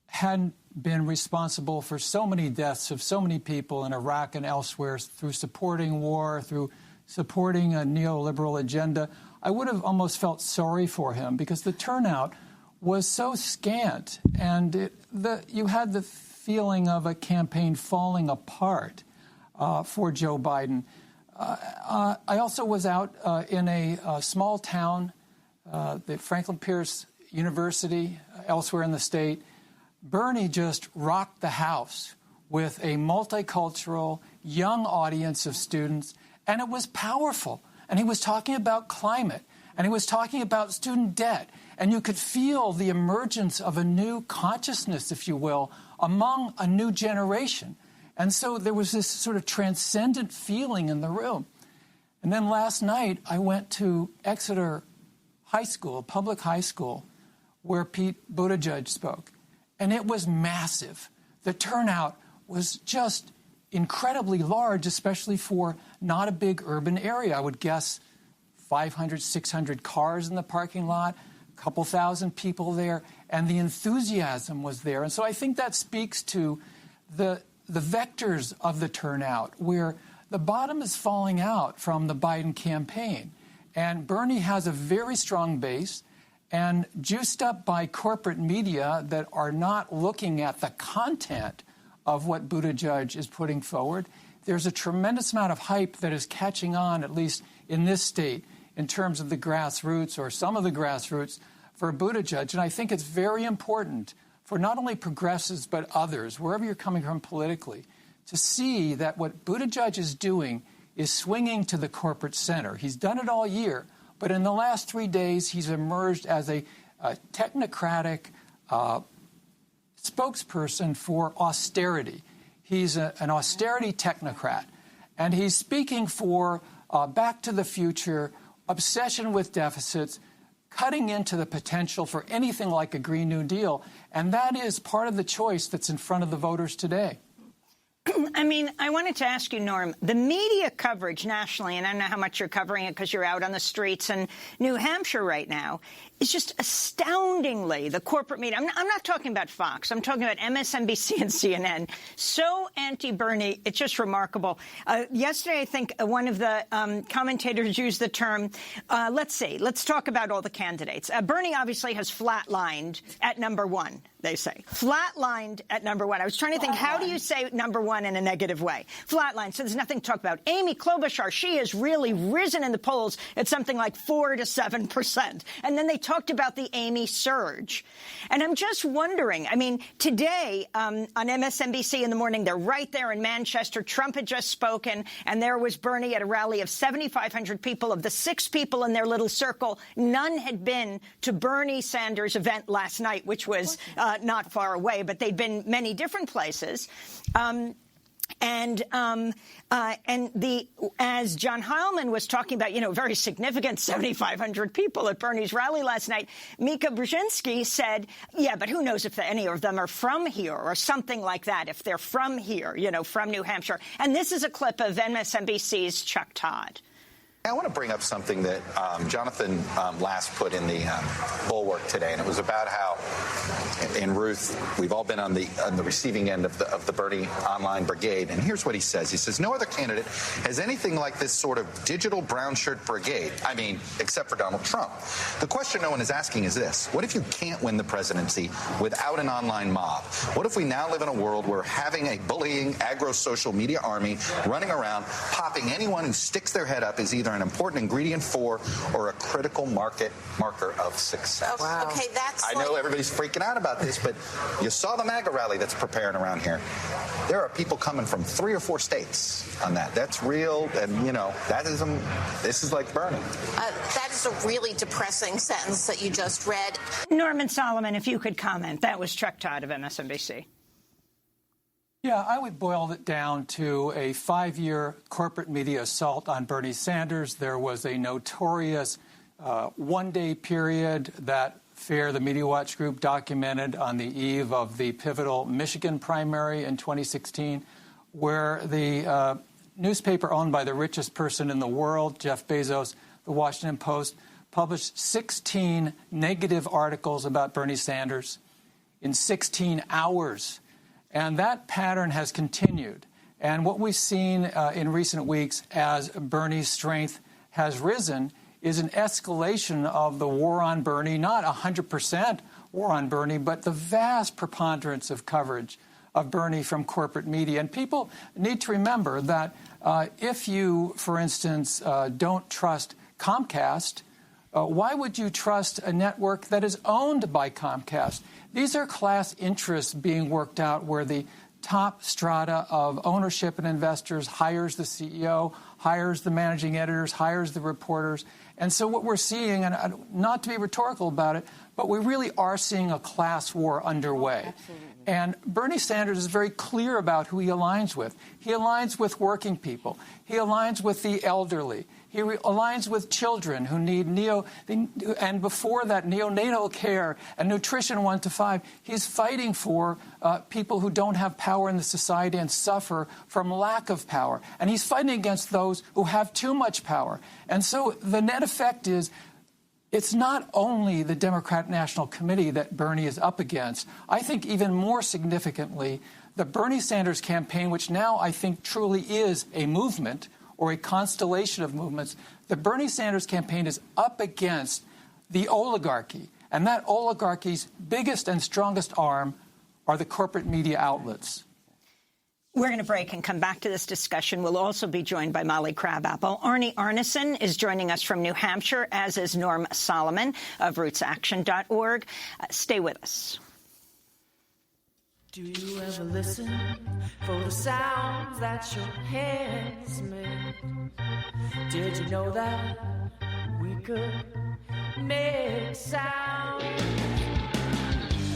hadn't been responsible for so many deaths of so many people in Iraq and elsewhere through supporting war, through supporting a neoliberal agenda, I would have almost felt sorry for him because the turnout was so scant, and you had the feeling of a campaign falling apart for Joe Biden. I also was out in a small town, the Franklin Pierce University, elsewhere in the state. Bernie just rocked the house with a multicultural, young audience of students, and it was powerful. And he was talking about climate, and he was talking about student debt, and you could feel the emergence of a new consciousness, if you will, among a new generation. And so there was this sort of transcendent feeling in the room. And then last night, I went to Exeter High School, public high school, where Pete Buttigieg spoke. And it was massive. The turnout was just incredibly large, especially for not a big urban area. I would guess 500, 600 cars in the parking lot, a couple thousand people there, and the enthusiasm was there. And so I think that speaks to the vectors of the turnout, where the bottom is falling out from the Biden campaign. And Bernie has a very strong base, and juiced up by corporate media that are not looking at the content of what Buttigieg is putting forward. There's a tremendous amount of hype that is catching on, at least in this state, in terms of the grassroots or some of the grassroots for Buttigieg. And I think it's very important for not only progressives but others, wherever you're coming from politically, to see that what Buttigieg is doing is swinging to the corporate center. He's done it all year, but in the last 3 days, he's emerged as a technocratic spokesperson for austerity. He's an austerity technocrat, and he's speaking for back to the future, obsession with deficits, cutting into the potential for anything like a Green New Deal. And that is part of the choice that's in front of the voters today. I mean, I wanted to ask you, Norm, the media coverage nationally, and I don't know how much you're covering it because you're out on the streets in New Hampshire right now, is just astoundingly, the corporate media, I'm not talking about Fox, I'm talking about MSNBC and CNN, so anti-Bernie, it's just remarkable. Yesterday, I think one of the commentators used the term, let's talk about all the candidates. Bernie obviously has flatlined at number one, they say. Flatlined at number one. I was trying to think, how do you say number one in a negative way? Flatlined, so there's nothing to talk about. Amy Klobuchar, she has really risen in the polls at something like 4 to 7%. And then they talked about the Amy surge. And I'm just wondering, I mean, today on MSNBC in the morning, they're right there in Manchester. Trump had just spoken, and there was Bernie at a rally of 7,500 people. Of the 6 people in their little circle, none had been to Bernie Sanders' event last night, which was not far away, but they'd been many different places. As John Heilman was talking about, very significant 7,500 people at Bernie's rally last night, Mika Brzezinski said, yeah, but who knows if any of them are from here or something like that, if they're from here, from New Hampshire. And this is a clip of MSNBC's Chuck Todd. I want to bring up something that Jonathan last put in the Bulwark today, and it was about how, in Ruth, we've all been on the receiving end of the Bernie online brigade. And here's what he says. He says, no other candidate has anything like this sort of digital brown shirt brigade. I mean, except for Donald Trump. The question no one is asking is this. What if you can't win the presidency without an online mob? What if we now live in a world where having a bullying agro-social media army running around, popping anyone who sticks their head up is either an important ingredient for or a critical marker of success? Wow. Okay, I know everybody's freaking out about this, but you saw the MAGA rally that's preparing around here. There are people coming from 3 or 4 states on that. That's real, and this is like Bernie. That is a really depressing sentence that you just read. Norman Solomon, if you could comment. That was Chuck Todd of MSNBC. Yeah, I would boil it down to a 5-year corporate media assault on Bernie Sanders. There was a notorious one-day period that FAIR, the Media Watch Group, documented on the eve of the pivotal Michigan primary in 2016, where the newspaper owned by the richest person in the world, Jeff Bezos, the Washington Post, published 16 negative articles about Bernie Sanders in 16 hours. And that pattern has continued. And what we've seen in recent weeks as Bernie's strength has risen is an escalation of the war on Bernie, not 100% war on Bernie, but the vast preponderance of coverage of Bernie from corporate media. And people need to remember that if you, for instance, don't trust Comcast, why would you trust a network that is owned by Comcast? These are class interests being worked out where the top strata of ownership and investors hires the CEO, hires the managing editors, hires the reporters. And so what we're seeing, and not to be rhetorical about it, but we really are seeing a class war underway. And Bernie Sanders is very clear about who he aligns with. He aligns with working people. He aligns with the elderly. He aligns with children who need and before that, neonatal care and nutrition 1 to 5. He's fighting for people who don't have power in the society and suffer from lack of power. And he's fighting against those who have too much power. And so the net effect is it's not only the Democratic National Committee that Bernie is up against. I think even more significantly, the Bernie Sanders campaign, which now I think truly is a movement, or a constellation of movements, the Bernie Sanders campaign is up against the oligarchy. And that oligarchy's biggest and strongest arm are the corporate media outlets. We're going to break and come back to this discussion. We'll also be joined by Molly Crabapple. Arnie Arneson is joining us from New Hampshire, as is Norm Solomon of RootsAction.org. Stay with us. Do you ever listen for the sounds that your hands make? Did you know that we could make sound?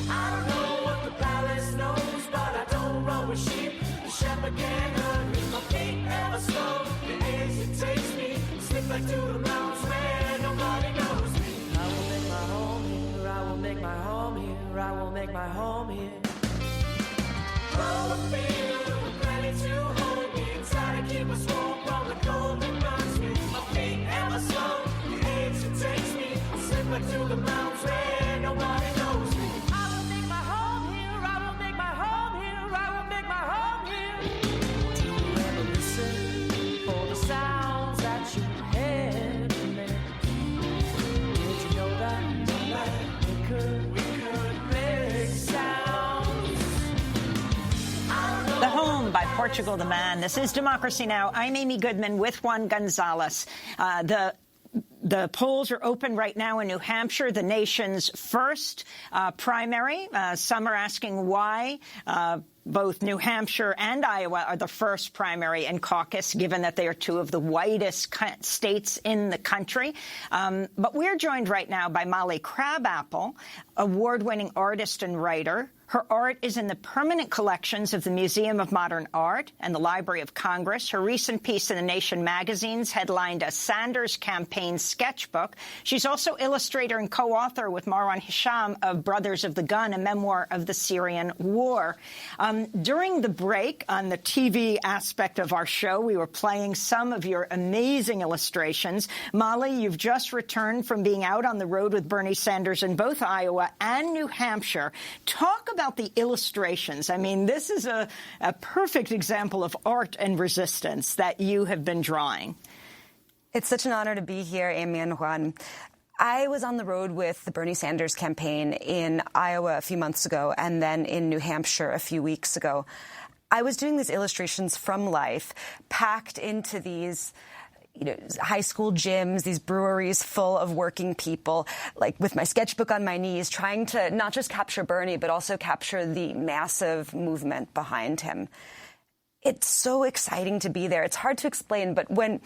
I don't know what the palace knows, but I don't run with sheep. The shepherd can't hurt me, my feet ever slow. The age it takes me, slip back to the mountains where nobody knows me. I will make my home here, I will make my home here, I will make my home here. To the mountains where nobody knows me. I will make my home here, I will make my home here, I will make my home here. Do you ever listen for the sounds that your head makes? Did you know that we could make sounds? The Home by Portugal the Man. This is Democracy Now! I'm Amy Goodman with Juan Gonzalez. The polls are open right now in New Hampshire, the nation's first primary. Some are asking why. Both New Hampshire and Iowa are the first primary and caucus, given that they are two of the whitest states in the country. But we're joined right now by Molly Crabapple, award-winning artist and writer. Her art is in the permanent collections of the Museum of Modern Art and the Library of Congress. Her recent piece in The Nation magazines headlined a Sanders campaign sketchbook. She's also illustrator and co-author with Marwan Hisham of Brothers of the Gun, a memoir of the Syrian war. During the break on the TV aspect of our show, we were playing some of your amazing illustrations. Molly, you've just returned from being out on the road with Bernie Sanders in both Iowa and New Hampshire. Talk about the illustrations. I mean, this is a perfect example of art and resistance that you have been drawing. It's such an honor to be here, Amy and Juan. I was on the road with the Bernie Sanders campaign in Iowa a few months ago and then in New Hampshire a few weeks ago. I was doing these illustrations from life, packed into these high school gyms, these breweries full of working people, like with my sketchbook on my knees, trying to not just capture Bernie, but also capture the massive movement behind him. It's so exciting to be there. It's hard to explain, but when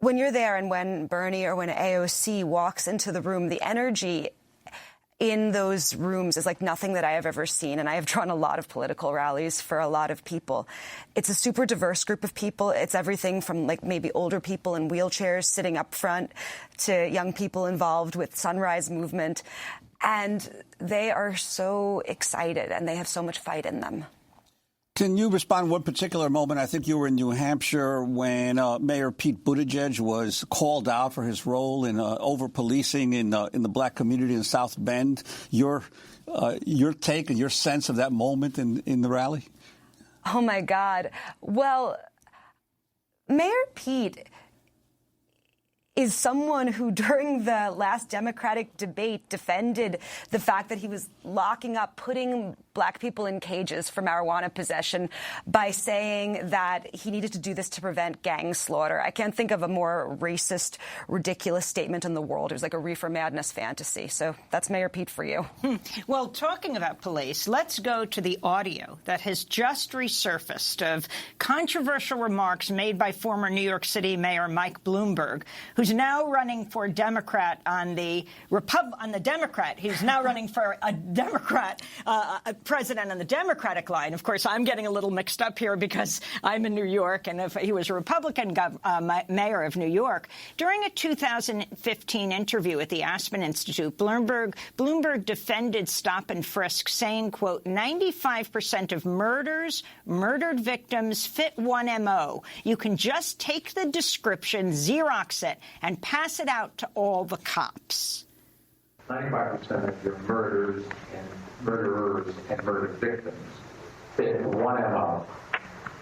you're there and when Bernie or when AOC walks into the room, the energy in those rooms is like nothing that I have ever seen. And I have drawn a lot of political rallies for a lot of people. It's a super diverse group of people. It's everything from like maybe older people in wheelchairs sitting up front to young people involved with Sunrise Movement. And they are so excited and they have so much fight in them. Can you respond to one particular moment? I think you were in New Hampshire when Mayor Pete Buttigieg was called out for his role in over-policing in the black community in South Bend. Your take and your sense of that moment in the rally? Oh, my God. Well, Mayor Pete is someone who, during the last Democratic debate, defended the fact that he was locking up, putting black people in cages for marijuana possession by saying that he needed to do this to prevent gang slaughter. I can't think of a more racist, ridiculous statement in the world. It was like a reefer madness fantasy. So that's Mayor Pete for you. Well, talking about police, let's go to the audio that has just resurfaced of controversial remarks made by former New York City Mayor Mike Bloomberg, who's now running for Democrat on the Democrat. He's now running for a Democrat president on the Democratic line. Of course, I'm getting a little mixed up here because I'm in New York, and if he was a Republican mayor of New York. During a 2015 interview at the Aspen Institute, Bloomberg defended stop and frisk, saying, quote, 95% of murdered victims fit one MO. You can just take the description, Xerox it, and pass it out to all the cops. 95% of your murderers and murdered victims fit one MO.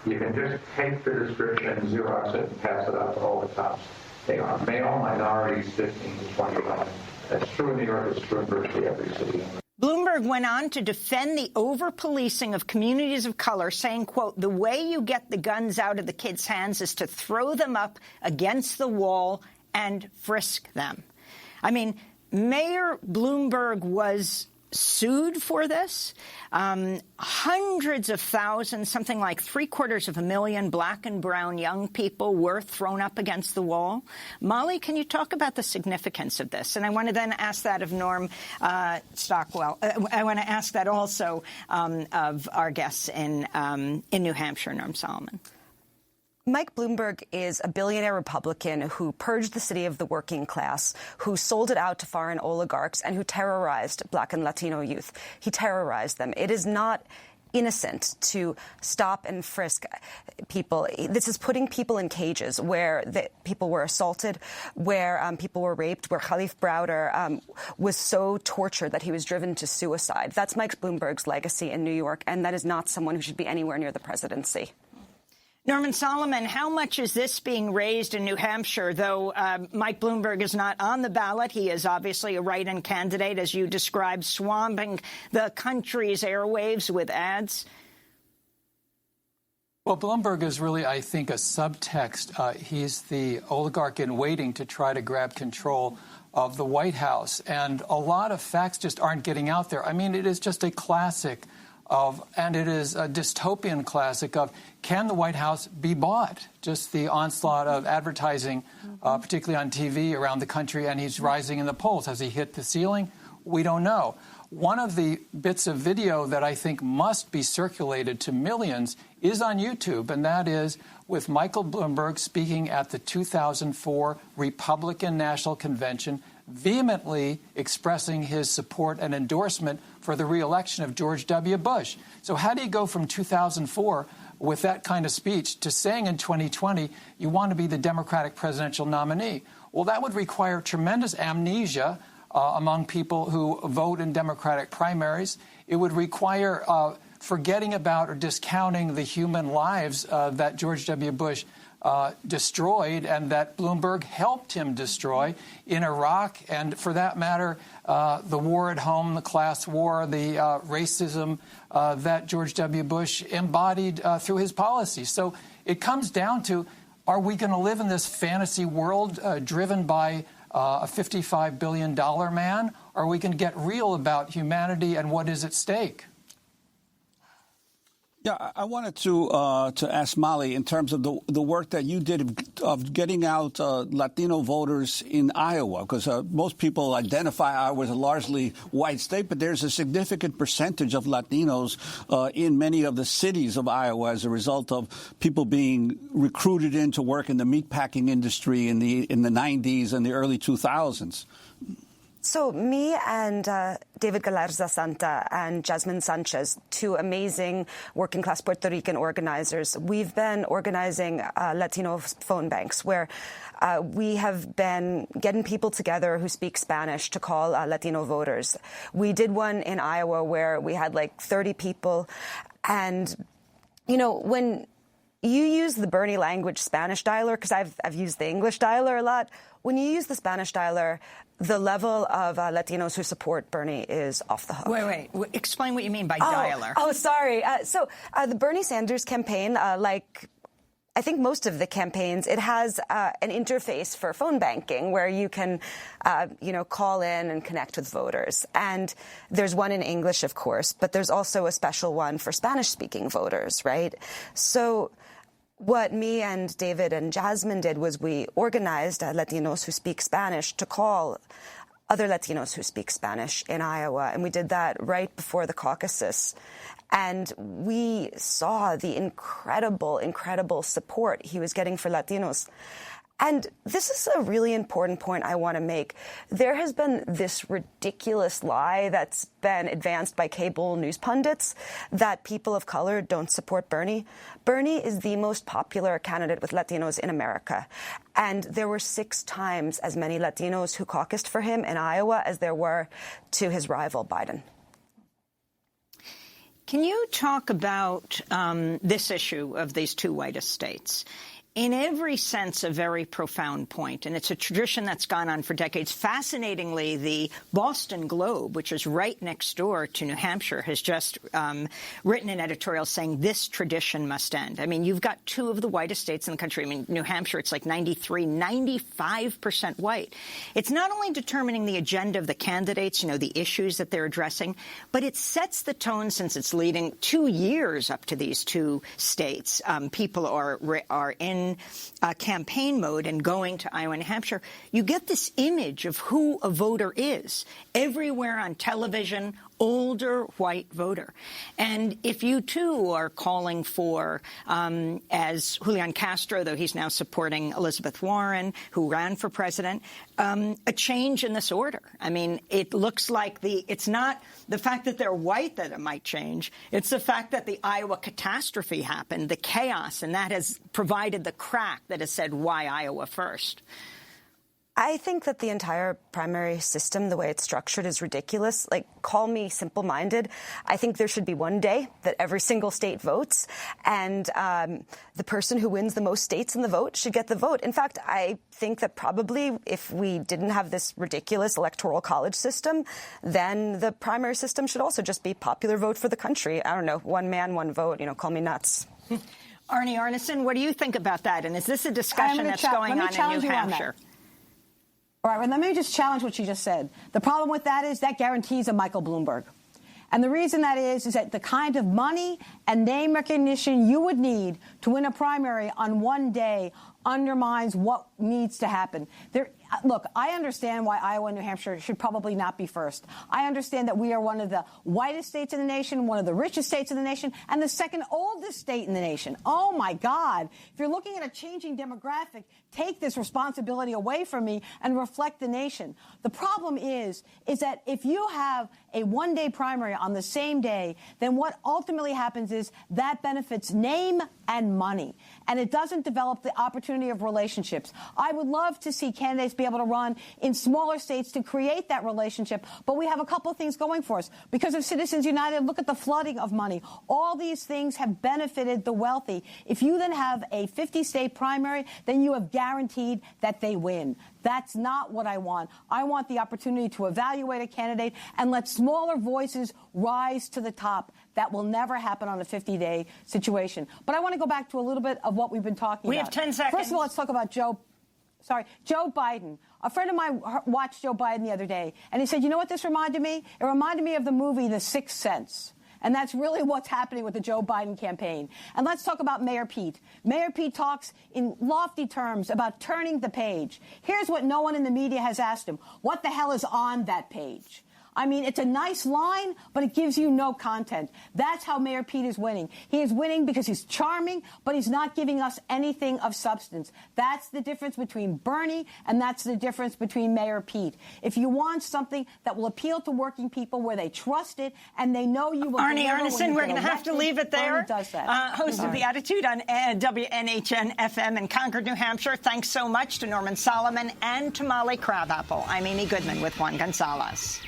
You can just take the description, Xerox it, and pass it out to all the cops. They are male, minorities, 15 to 25. That's true in New York. It's true in virtually every city. Bloomberg went on to defend the over-policing of communities of color, saying, quote, the way you get the guns out of the kids' hands is to throw them up against the wall and frisk them. I mean, Mayor Bloomberg was sued for this. Hundreds of thousands, something like 750,000 black and brown young people were thrown up against the wall. Molly, can you talk about the significance of this? And I want to then ask that of Norm Stockwell. I want to ask that also of our guests in New Hampshire, Norm Solomon. Mike Bloomberg is a billionaire Republican who purged the city of the working class, who sold it out to foreign oligarchs, and who terrorized black and Latino youth. He terrorized them. It is not innocent to stop and frisk people. This is putting people in cages where people were assaulted, where people were raped, where Khalif Browder was so tortured that he was driven to suicide. That's Mike Bloomberg's legacy in New York, and that is not someone who should be anywhere near the presidency. Norman Solomon, how much is this being raised in New Hampshire? Though Mike Bloomberg is not on the ballot, he is obviously a write-in candidate, as you described, swamping the country's airwaves with ads. Well, Bloomberg is really, I think, a subtext. He's the oligarch in waiting to try to grab control of the White House. And a lot of facts just aren't getting out there. I mean, it is just a classic and it is a dystopian classic of, can the White House be bought? Just the onslaught of advertising, particularly on TV around the country, and he's rising in the polls. Has he hit the ceiling? We don't know. One of the bits of video that I think must be circulated to millions is on YouTube, and that is with Michael Bloomberg speaking at the 2004 Republican National Convention, vehemently expressing his support and endorsement for the re-election of George W. Bush. So how do you go from 2004 with that kind of speech to saying in 2020 you want to be the Democratic presidential nominee? Well, that would require tremendous amnesia among people who vote in Democratic primaries. It would require forgetting about or discounting the human lives that George W. Bush destroyed and that Bloomberg helped him destroy in Iraq, and for that matter, the war at home, the class war, the racism that George W. Bush embodied through his policies. So it comes down to, are we going to live in this fantasy world driven by a $55 billion man? Or are we going to get real about humanity and what is at stake? Yeah, I wanted to ask Molly, in terms of the work that you did of getting out Latino voters in Iowa, because most people identify Iowa as a largely white state, but there's a significant percentage of Latinos in many of the cities of Iowa as a result of people being recruited in to work in the meatpacking industry in the 90s and the early 2000s. So me and David Galarza Santa and Jasmine Sanchez, two amazing working-class Puerto Rican organizers, we've been organizing Latino phone banks where we have been getting people together who speak Spanish to call Latino voters. We did one in Iowa where we had like 30 people. And, you know, when you use the Bernie language Spanish dialer, because I've used the English dialer a lot. When you use the Spanish dialer, the level of Latinos who support Bernie is off the hook. Wait. Explain what you mean by dialer. Oh, sorry. So the Bernie Sanders campaign, like I think most of the campaigns, it has an interface for phone banking where you can, call in and connect with voters. And there's one in English, of course, but there's also a special one for Spanish-speaking voters, right? So what me and David and Jasmine did was we organized Latinos who speak Spanish to call other Latinos who speak Spanish in Iowa. And we did that right before the caucuses. And we saw the incredible support he was getting for Latinos. And this is a really important point I want to make. There has been this ridiculous lie that's been advanced by cable news pundits that people of color don't support Bernie. Bernie is the most popular candidate with Latinos in America. And there were 6 times as many Latinos who caucused for him in Iowa as there were to his rival, Biden. Can you talk about this issue of these 2 whitest states? In every sense, a very profound point, and it's a tradition that's gone on for decades. Fascinatingly, the Boston Globe, which is right next door to New Hampshire, has just written an editorial saying this tradition must end. I mean, you've got 2 of the whitest states in the country. I mean, New Hampshire, it's like 95% white. It's not only determining the agenda of the candidates, the issues that they're addressing, but it sets the tone since it's leading 2 years up to these 2 states. People are in campaign mode and going to Iowa and New Hampshire. You get this image of who a voter is everywhere on television, older white voter. And if you, too, are calling for, as Julian Castro, though he's now supporting Elizabeth Warren, who ran for president, a change in this order. I mean, it looks like it's not the fact that they're white that it might change. It's the fact that the Iowa catastrophe happened, the chaos, and that has provided the crack that has said, why Iowa first? I think that the entire primary system, the way it's structured, is ridiculous. Like, call me simple-minded. I think there should be one day that every single state votes, and the person who wins the most states in the vote should get the vote. In fact, I think that probably if we didn't have this ridiculous electoral college system, then the primary system should also just be popular vote for the country. I don't know, one man, one vote, call me nuts. Arnie Arneson, what do you think about that? And is this a discussion that's going on in New Hampshire? All right, well, let me just challenge what you just said. The problem with that is that guarantees a Michael Bloomberg. And the reason that is that the kind of money and name recognition you would need to win a primary on one day undermines what needs to happen. Look, I understand why Iowa and New Hampshire should probably not be first. I understand that we are one of the whitest states in the nation, one of the richest states in the nation, and the second oldest state in the nation. Oh, my God. If you're looking at a changing demographic, take this responsibility away from me and reflect the nation. The problem is that if you have a one-day primary on the same day, then what ultimately happens is that benefits name and money, and it doesn't develop the opportunity of relationships. I would love to see candidates be able to run in smaller states to create that relationship, but we have a couple of things going for us. Because of Citizens United, look at the flooding of money. All these things have benefited the wealthy. If you then have a 50-state primary, then you have guaranteed that they win. That's not what I want. I want the opportunity to evaluate a candidate and let smaller voices rise to the top. That will never happen on a 50-day situation. But I want to go back to a little bit of what we've been talking about. We have 10 seconds. First of all, let's talk about Joe Biden. A friend of mine watched Joe Biden the other day, and he said, you know what this reminded me? It reminded me of the movie The Sixth Sense. And that's really what's happening with the Joe Biden campaign. And let's talk about Mayor Pete. Mayor Pete talks in lofty terms about turning the page. Here's what no one in the media has asked him. What the hell is on that page? I mean, it's a nice line, but it gives you no content. That's how Mayor Pete is winning. He is winning because he's charming, but he's not giving us anything of substance. That's the difference between Bernie, and that's the difference between Mayor Pete. If you want something that will appeal to working people where they trust it and they know you will Arnie Arneson, we're going to have to leave it there. Bernie does that. Host of The Attitude on WNHN FM in Concord, New Hampshire. Thanks so much to Norman Solomon and to Molly Crabapple. I'm Amy Goodman with Juan Gonzalez.